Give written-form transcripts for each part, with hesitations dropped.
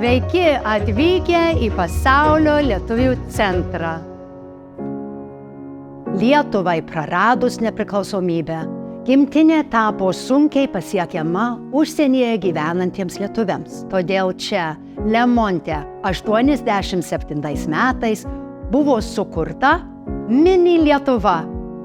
Sveiki atvykę į Pasaulio lietuvių centrą. Lietuvai praradus nepriklausomybę, gimtinė tapo sunkiai pasiekiama užsienyje gyvenantiems lietuviams. Todėl čia, Lemonte, 87 metais buvo sukurta mini Lietuva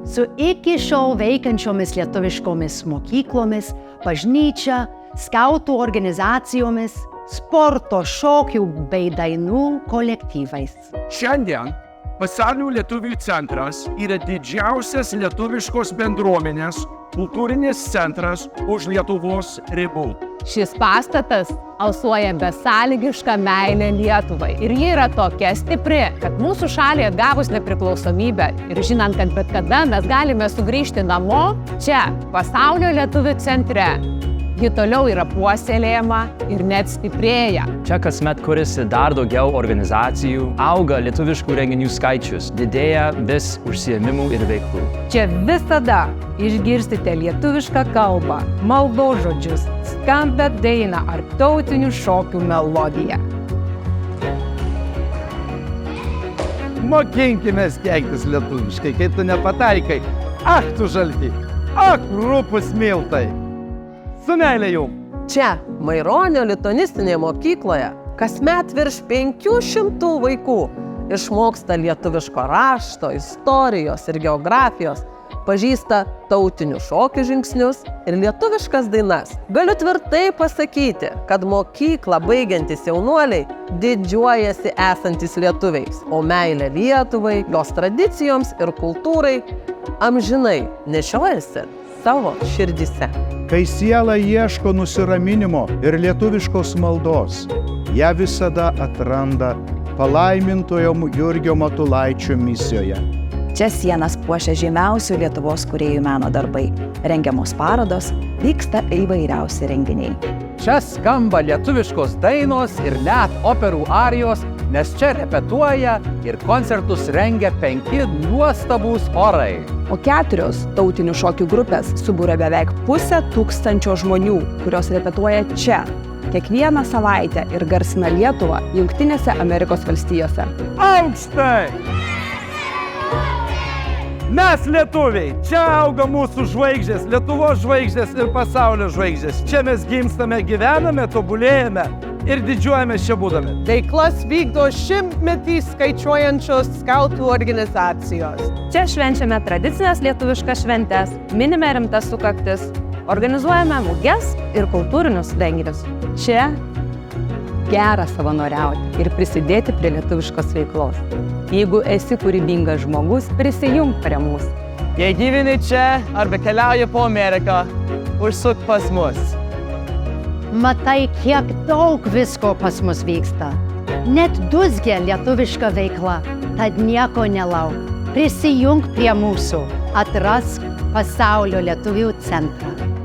su iki šiol veikiančiomis lietuviškomis mokyklomis, bažnyčia, skautų organizacijomis, sporto, šokių bei dainų kolektyvais. Šiandien Pasaulio lietuvių centras yra didžiausias lietuviškos bendruomenės kultūrinis centras už Lietuvos ribų. Šis pastatas alsuoja besąlygišką meilę Lietuvai ir ji yra tokia stipri, kad mūsų šaliai atgavus nepriklausomybę ir žinant, kad bet kada mes galime sugrįžti namo, čia, Pasaulio lietuvių centre, ji toliau yra puoselėjama ir net stiprėja. Čia kasmet kuriasi dar daugiau organizacijų, auga lietuviškų renginių skaičius, didėja vis užsiėmimų ir veiklų. Čia visada išgirsite lietuvišką kalbą, maldažodžius, skambią dainą ar tautinių šokių melodiją. Mokinkimės keiktis lietuviškai, kai tu nepataikai. Ak, tu žalti, ak, rupus miltai. Su meilė jum. Čia, Maironio lituanistinėje mokykloje, kasmet virš 500 vaikų išmoksta lietuviško rašto, istorijos ir geografijos, pažįsta tautinių šokių žingsnius ir lietuviškas dainas. Galiu tvirtai pasakyti, kad mokyklą baigiantys jaunuoliai didžiuojasi esantis lietuviais, o meilė Lietuvai, jos tradicijoms ir kultūrai amžinai nešiojasi savo širdyse. Kai siela ieško nusiraminimo ir lietuviškos maldos, ją visada atranda palaimintojo Jurgio Matulaičio misijoje. Čia sienas puošia žymiausių Lietuvos kūrėjų meno darbai, rengiamos parodos, vyksta įvairiausi renginiai. Čia skamba lietuviškos dainos ir net operų arijos, nes čia repetuoja ir koncertus rengia 5 nuostabūs chorai. O 4 tautinių šokių grupės subūrė beveik 500 žmonių, kurios repetuoja čia, kiekvieną savaitę ir garsina Lietuvą Jungtinėse Amerikos valstijose. Aukštai! Mes lietuviai, čia auga mūsų žvaigždės, Lietuvos žvaigždės ir pasaulio žvaigždės. Čia mes gimstame, gyvename, tobulėjame ir didžiuojame čia būdami. Veiklas vykdo 100-metį skaičiuojančios skautų organizacijos. Čia švenčiame tradicinės lietuviškas šventes, minime rimtas sukaktis, organizuojame muges ir kultūrinius renginius. Čia gera savanoriauti ir prisidėti prie lietuviškos veiklos. Jeigu esi kūrybingas žmogus, prisijunk prie mūsų. Jei gyveni čia arba keliauji po Ameriką, užsuk pas mus. Matai, kiek daug visko pas mus vyksta. Net dūzgia lietuviška veikla, tad nieko nelauk. Prisijunk prie mūsų, atrask Pasaulio lietuvių centrą.